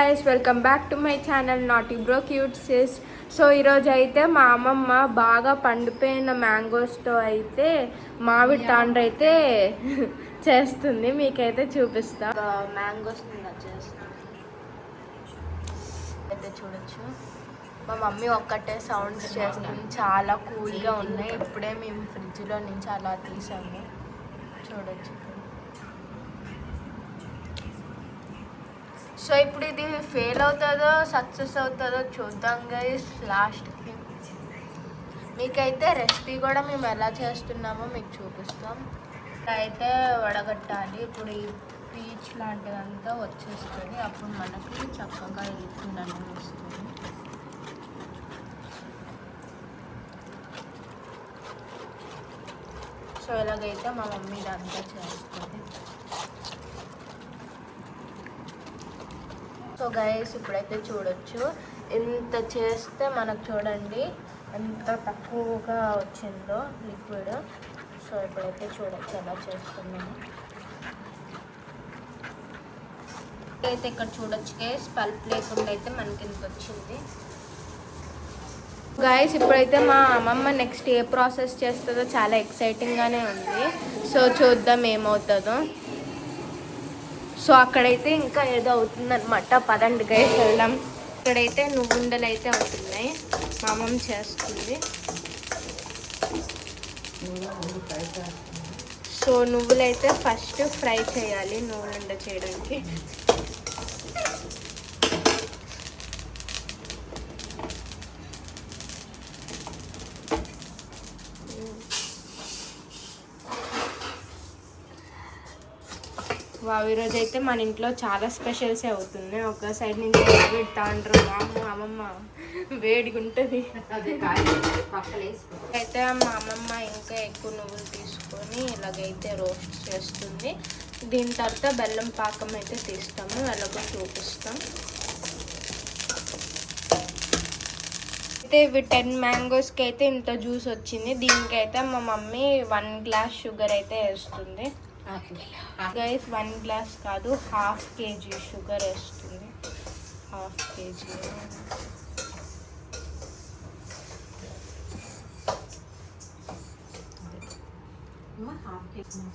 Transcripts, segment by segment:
Guys welcome back to my channel Naughty Bro Cute Sis. So ఈరోజు అయితే మా అమ్మమ్మ బాగా పండిపోయిన మ్యాంగోస్తో అయితే మామిడి తాండ్ర అయితే చేస్తుంది. మీకైతే చూపిస్తా. మ్యాంగోస్ అయితే చూడొచ్చు. మా మమ్మీ ఒక్కటే సౌండ్స్ చేస్తుంది. చాలా కూల్గా ఉన్నాయి. ఇప్పుడే మేము ఫ్రిడ్జ్లో నుంచి అలా తీసాము. చూడొచ్చు. సో ఇప్పుడు ఇది ఫెయిల్ అవుతుందో సక్సెస్ అవుతుందో చూద్దాం గైస్ లాస్ట్కి. మీకైతే రెసిపీ కూడా మేము ఎలా చేస్తున్నామో మీకు చూపిస్తాం. అయితే వడగట్టాలి. ఇప్పుడు ఈ పీచ్ లాంటిదంతా వచ్చేస్తుంది. అప్పుడు మనకి చక్కగా ఇస్తుందని వస్తుంది. సో ఇలాగైతే మా మమ్మీ ఇదంతా చేస్తుంది. సో గైస్ ఇప్పుడైతే చూడొచ్చు. ఇంత చేస్తే మనకు చూడండి ఎంత తక్కువగా వచ్చిందో లిక్విడ్. సో ఇప్పుడైతే చూడొచ్చు ఎలా చేస్తున్నాము. అయితే ఇక్కడ చూడొచ్చు గైస్ పల్ప్ లేకుండా అయితే మనకి ఇంత వచ్చింది. గైస్ ఇప్పుడైతే మా అమ్మమ్మ నెక్స్ట్ ఏ ప్రాసెస్ చేస్తుందో చాలా ఎక్సైటింగ్గానే ఉంది. సో చూద్దాం ఏమవుతుందో. సో అక్కడైతే ఇంకా ఏదో అవుతుందన్నమాట. పదండి గైస్ వెళ్దాం. ఇక్కడైతే నువ్వుండలు అయితే అవుతున్నాయి. మా అమ్మమ్మ చేస్తుంది. సో నువ్వులైతే ఫస్ట్ ఫ్రై చేయాలి నువ్వులుండ చేయడానికి. ఈరోజు అయితే మన ఇంట్లో చాలా స్పెషల్సే అవుతున్నాయి. ఒక సైడ్ నుంచి పెడతాండ్రు అమ్మమ్మ వేడిగా ఉంటుంది. అయితే మా అమ్మమ్మ ఇంకా ఎక్కువ నువ్వులు తీసుకొని ఇలాగైతే రోస్ట్ చేస్తుంది. దీని తర్వాత బెల్లం పాకం అయితే తీస్తాము. ఎలాగో చూపిస్తాం. అయితే ఇవి 10 మ్యాంగోస్కి అయితే ఇంత జ్యూస్ వచ్చింది. దీనికైతే మా మమ్మీ 1 గ్లాస్ షుగర్ అయితే వేస్తుంది. గైస్ 1 గ్లాస్ కాదు 1/2 kg షుగర్ వేస్తుంది. 1/2 kg.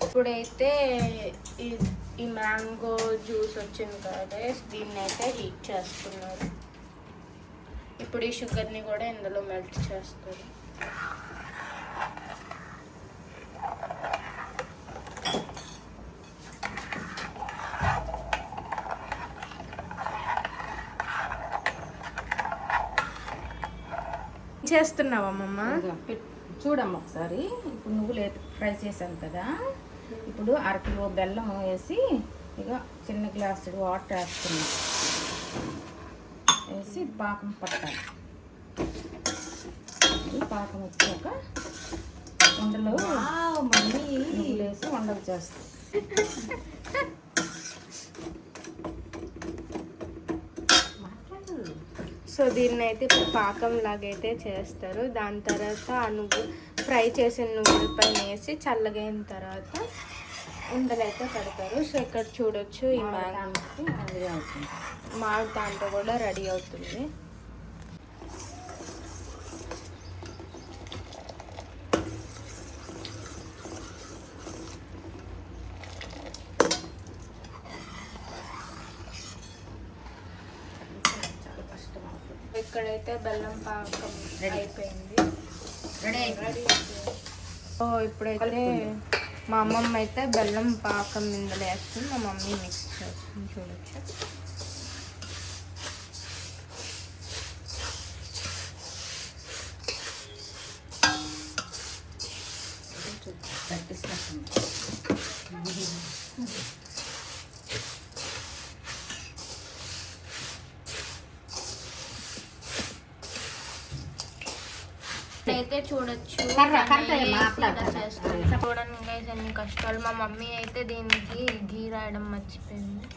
ఇప్పుడైతే ఈ మ్యాంగో జ్యూస్ వచ్చింది కదా, దీన్ని అయితే హీట్ చేస్తున్నారు. ఇప్పుడు ఈ షుగర్ని కూడా ఇందులో మెల్ట్ చేస్తారు. చేస్తున్నావమ్మమ్మ చూడమ్మ ఒకసారి. ఇప్పుడు నువ్వులు ఫ్రై చేసాను కదా, ఇప్పుడు 1/2 కిలో బెల్లం వేసి ఇక చిన్న గ్లాసు వాటర్ వేస్తున్నాం. వేసి పాకం పట్టాలి. పాకం వచ్చాక ఉండలు నువ్వులు వేసి వండలు చేస్తాం. సో దీన్ని అయితే ఇప్పుడు పాకం లాగైతే చేస్తారు. దాని తర్వాత ఆ ఫ్రై చేసిన నువ్వుల పైన వేసి చల్లగైన తర్వాత ఉండలైతే పెడతారు. సో ఇక్కడ చూడొచ్చు ఈ మామిడి తాండ్ర కూడా రెడీ అవుతుంది. ఇక్కడైతే బెల్లం పాకం అయిపోయింది. రెడీ. సో ఇప్పుడైతే మా అమ్మమ్మ అయితే బెల్లం పాకం ఇందులో వేస్తుంది. మా మమ్మీ మిక్స్ చేస్తుంది. చూడొచ్చు. అయితే చూడొచ్చు చూడండి గైస్ ఎన్ని కష్టాలు. మా మమ్మీ అయితే దీనికి ఘీ రాయడం మర్చిపోయింది.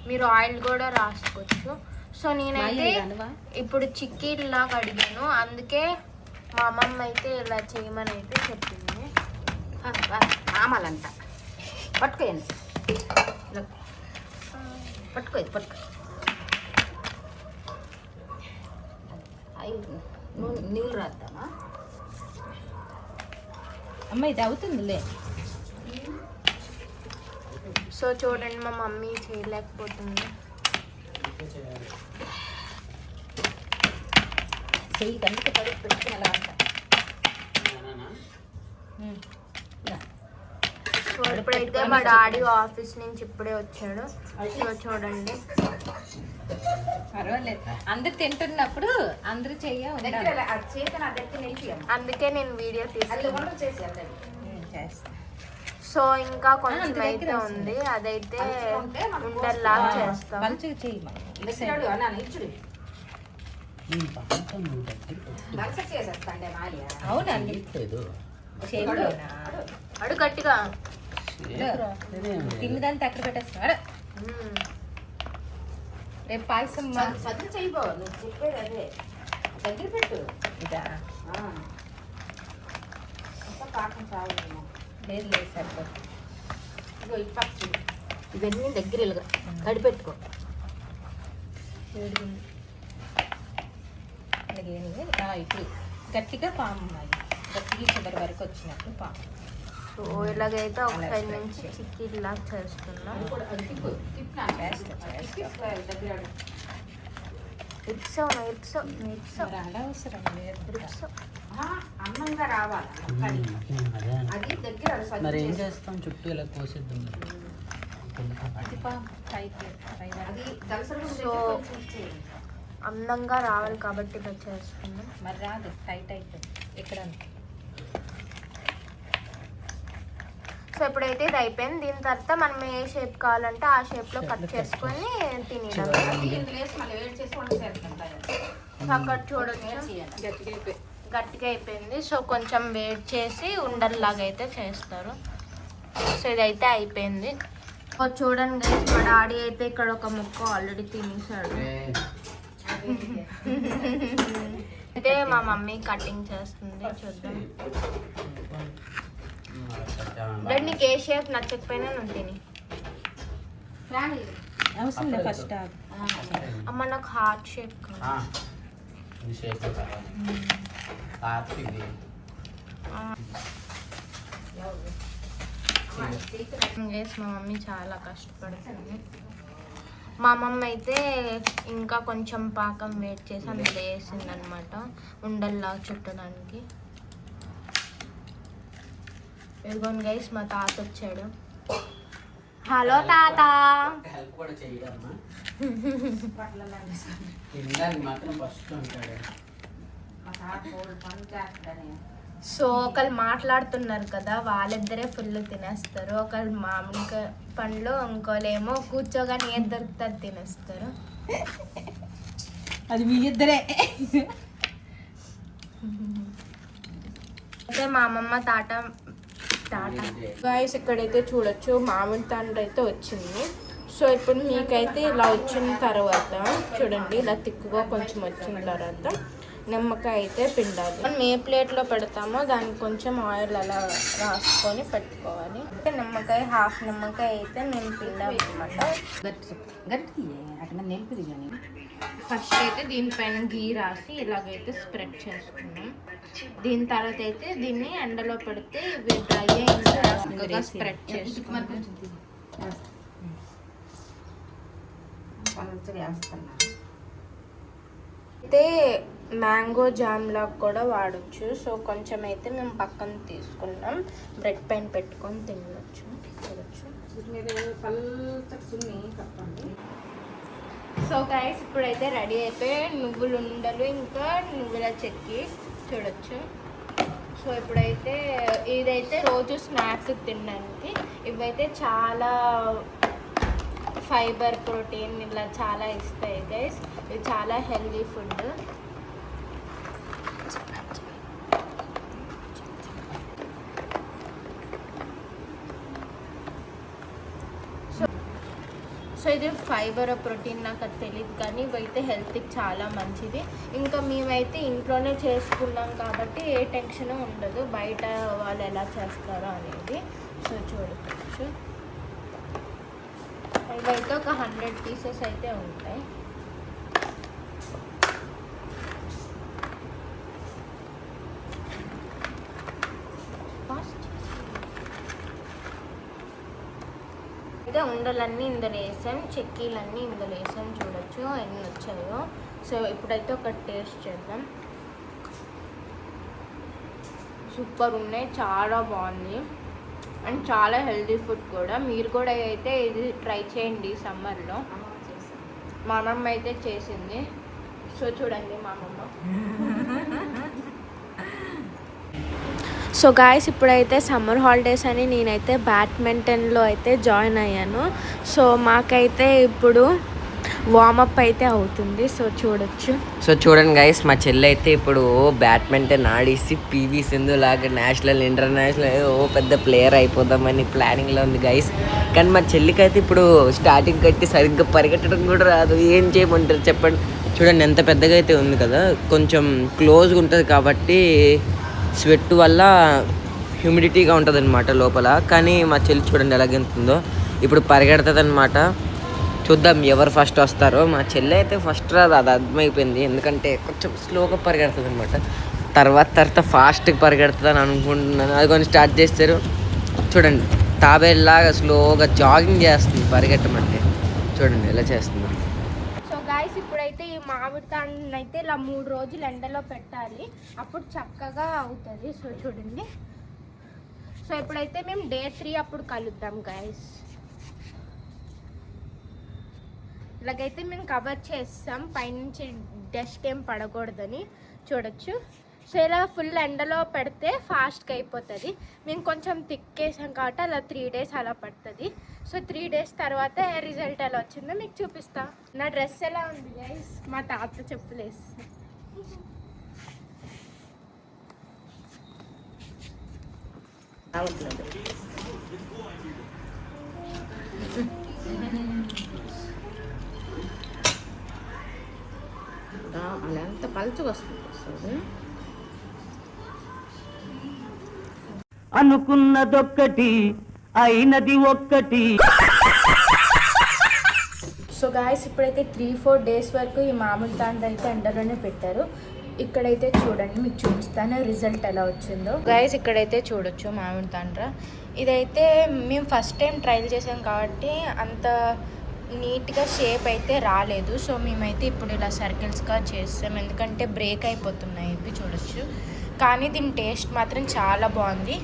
మీరు ఆయిల్ కూడా రాసుకోవచ్చు. సో నేనైతే ఇప్పుడు చిక్కీలాగా అడిగాను. అందుకే మా అమ్మమ్మ అయితే ఇలా చేయమని అయితే చెప్పింది. ఆమాలంట పట్టుకోయండి. పట్టుకో. నీళ్ళు రాద్దామా అమ్మ? ఇది అవుతుందిలే. సో చూడండి మా మమ్మీ చేయలేకపోతుంది. చెయ్యి అందుకే కడుపు పెట్టి అలా అంట. సో ఇప్పుడైతే మా డాడీ ఆఫీస్ నుంచి ఇప్పుడే వచ్చాడు. సో చూడండి, పర్వాలేదు, అందరు తింటున్నప్పుడు అందరూ చెయ్య అందుకే నేను వీడియో తీసుకున్నాను. చేస్తా. సో ఇంకా కొంచెం అయితే ఉంది, అదైతే ఉండల్లా చేస్తాం. మంచిగా చెయ్యి. అవునండి, అడు గట్టిగా తిన్నదంతా ఎక్కడ పెట్టేస్తున్నాడు. రేపు పాయసం చేయబో, నువ్వు చెప్పేది అదే. దగ్గర పెట్టు. ఇదా పాకం చాలు. లేదు లేదు సరిపో. ఇగో ఈ పచ్చి ఇవన్నీ దగ్గరగా కడిపెట్టుకో. ఇప్పుడు గట్టిగా పాము, గట్టిగా చివరి వరకు వచ్చినట్టు పాము. సో ఇలాగైతే ఒక సైడ్ నుంచి చిక్కీలా చేస్తున్నాం. అన్నంగా రావాలి. అది దగ్గర మరి ఏం చేస్తాం? చుట్టూ ఇలా కోసేద్దాం. సో అందంగా రావాలి కాబట్టి ఇలా చేస్తున్నాం. మరి రాదు, టైట్ అయిపోయింది ఇక్కడ. సో ఇప్పుడైతే ఇది అయిపోయింది. దీని తర్వాత మనం ఏ షేప్ కావాలంటే ఆ షేప్లో కట్ చేసుకొని తినేదాం. అక్కడ చూడొచ్చు గట్టిగా అయిపోయింది. సో కొంచెం వేడి చేసి ఉండల్లాగా అయితే చేస్తారు. సో ఇదైతే అయిపోయింది. చూడండి guys, మా డాడీ అయితే ఇక్కడ ఒక ముక్క ఆల్రెడీ తినేసాడు. అయితే మా మమ్మీ కటింగ్ చేస్తుంది, చూద్దాం. నీకు ఏ షేప్ నచ్చకపోయినా నువ్వు తిని. ఫస్ట్ అమ్మ నాకు హార్ట్ షేప్ మా మమ్మీ చాలా కష్టపడుతుంది. మా మమ్మీ అయితే ఇంకా కొంచెం పాకం వేడి చేసి అందులో వేసిందనమాట ఉండల్లా చుట్టడానికి. ఇదిగోండి గైస్, మా తాత వచ్చాడు. హలో తాత. సో ఒకళ్ళు మాట్లాడుతున్నారు కదా, వాళ్ళిద్దరే ఫుల్ తినేస్తారు. ఒకళ్ళు మామిడి పండ్లు, ఇంకోలేమో కూర్చోగానే ఏది దొరుకుతుంది తినేస్తారు. అది మీ ఇద్దరే. అయితే మా అమ్మమ్మ తాట గాయస్ ఇక్కడైతే చూడొచ్చు మామిడి తాండ్ర అయితే వచ్చింది. సో ఇప్పుడు మీకైతే ఇలా వచ్చిన తర్వాత చూడండి, ఇలా తిక్కుగా కొంచెం వచ్చిన తర్వాత నిమ్మకాయ అయితే పిండాలి. మనం ఏ ప్లేట్లో పెడతామో దానికి కొంచెం ఆయిల్ అలా రాసుకొని పెట్టుకోవాలి. నిమ్మకాయ హాఫ్ నిమ్మకాయ అయితే నేను పిండాలి అనమాట. ఫస్ట్ అయితే దీనిపైన గీ రాసి ఇలాగైతే స్ప్రెడ్ చేసుకున్నాం. దీని తర్వాత అయితే దీన్ని ఎండలో పెడితే ఇవి డ్రై అయిన తర్వాత స్ప్రెడ్ చేసుకున్నాం. అయితే మ్యాంగో జామ్ లాగా కూడా వాడచ్చు. సో కొంచెం అయితే మేము పక్కన తీసుకున్నాం, బ్రెడ్ పైన పెట్టుకొని తినవచ్చు. చూడొచ్చు. సో గైస్ ఇప్పుడైతే రెడీ అయిపోయి నువ్వులు ఉండలు ఇంకా నువ్వుల చెక్కి చూడొచ్చు. సో ఇప్పుడైతే ఇదైతే రోజు స్నాక్స్ తినడానికి. ఇవైతే చాలా ఫైబర్, ప్రోటీన్ ఇలా చాలా ఇస్తాయి గైస్. ఇది చాలా హెల్దీ ఫుడ్. సో ఇది ఫైబర్ ప్రోటీన్ నాకు అది తెలియదు, కానీ ఇవైతే హెల్త్కి చాలా మంచిది. ఇంకా మేమైతే ఇంట్లోనే చేసుకున్నాం కాబట్టి ఏ టెన్షన్ ఉండదు బయట వాళ్ళు ఎలా చేస్తారో అనేది. సో చూడవచ్చు, ఇవైతే ఒక 100 పీసెస్ అయితే ఉంటాయి. ఉండలన్నీ ఇందులో వేసాం, చెక్కీలన్నీ ఇందులో వేసాం. చూడొచ్చు ఎన్ని వచ్చాయో. సో ఇప్పుడైతే ఒక టేస్ట్ చేద్దాం. సూపర్ ఉన్నాయి, చాలా బాగుంది అండ్ చాలా హెల్తీ ఫుడ్ కూడా. మీరు కూడా అయితే ఇది ట్రై చేయండి సమ్మర్లో. మా అమ్మమ్మ అయితే చేసింది. సో చూడండి మా అమ్మమ్మ. సో గాయస్, ఇప్పుడైతే సమ్మర్ హాలిడేస్ అని నేనైతే బ్యాడ్మింటన్లో అయితే జాయిన్ అయ్యాను. సో మాకైతే ఇప్పుడు వార్మప్ అయితే అవుతుంది. సో చూడొచ్చు. సో చూడండి గైస్, మా చెల్లి అయితే ఇప్పుడు బ్యాడ్మింటన్ ఆడేసి పీవీ సింధు లాగా నేషనల్ ఇంటర్నేషనల్ పెద్ద ప్లేయర్ అయిపోదామని ప్లానింగ్లో ఉంది గైస్. కానీ మా చెల్లికి అయితే ఇప్పుడు స్టార్టింగ్ కట్టి సరిగ్గా పరిగెట్టడం కూడా రాదు. ఏం చేయమంటారు చెప్పండి. చూడండి ఎంత పెద్దగా అయితే ఉంది కదా, కొంచెం క్లోజ్గా ఉంటుంది కాబట్టి స్వెట్ వల్ల హ్యూమిడిటీగా ఉంటుంది అనమాట లోపల. కానీ మా చెల్లి చూడండి ఎలాగెంతుందో, ఇప్పుడు పరిగెడుతుంది అనమాట. చూద్దాం ఎవరు ఫస్ట్ వస్తారో. మా చెల్లి అయితే ఫస్ట్ రాదు, అది అర్థమైపోయింది. ఎందుకంటే కొంచెం స్లోగా పరిగెడుతుంది అనమాట. తర్వాత ఫాస్ట్గా పరిగెడుతుంది అని అనుకుంటున్నాను. అది కొన్ని స్టార్ట్ చేస్తారు. చూడండి తాబేలాగా స్లోగా జాగింగ్ చేస్తుంది పరిగెట్టమంటే. చూడండి ఎలా చేస్తుంది. సో గాయస్, ఇప్పుడైతే ఈ మామిడి తాండ్రని అయితే ఇలా 3 రోజులు ఎండలో పెట్టాలి, అప్పుడు చక్కగా అవుతుంది. సో చూడండి. సో ఇప్పుడైతే మేము డే 3 అప్పుడు కలుద్దాం గాయస్. ఇలాగైతే మేము కవర్ చేస్తాం, పైనుంచి డస్ట్ ఏం పడకూడదని. చూడొచ్చు. సో ఇలా ఫుల్ ఎండలో పెడితే ఫాస్ట్గా అయిపోతుంది. మేము కొంచెం తిక్కేసాం కాబట్టి అలా 3 డేస్ అలా పడుతుంది. సో 3 డేస్ తర్వాత రిజల్ట్ ఎలా వచ్చిందో మీకు చూపిస్తా. నా డ్రెస్ ఎలా ఉంది గైస్? మా తాత చెప్పులేస్తా. అలా ఎంత పలుచగా వస్తుంది. అనుకున్నదొక్కటి అయినది ఒక్కటి. సో గాయస్, ఇప్పుడైతే 3-4 డేస్ వరకు ఈ మామిడి తాండ్ర అయితే ఎండలోనే పెట్టారు. ఇక్కడైతే చూడండి, మీకు చూపిస్తాను రిజల్ట్ ఎలా వచ్చిందో. గాయస్, ఇక్కడైతే చూడొచ్చు మామిడి తాండ్ర. ఇదైతే మేము ఫస్ట్ టైం ట్రైల్ చేసాం కాబట్టి అంత నీట్గా షేప్ అయితే రాలేదు. సో మేమైతే ఇప్పుడు ఇలా సర్కిల్స్గా చేస్తాం, ఎందుకంటే బ్రేక్ అయిపోతున్నాయి ఇవి. చూడొచ్చు. కానీ దీని టేస్ట్ మాత్రం చాలా బాగుంది.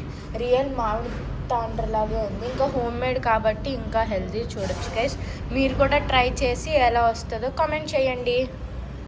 రియల్ మామిడి తాండ్రలాగే ఉంది. ఇంకా హోమ్ మేడ్ కాబట్టి ఇంకా హెల్తీ. చూడొచ్చు గైస్, మీరు కూడా ట్రై చేసి ఎలా వస్తుందో కామెంట్ చేయండి.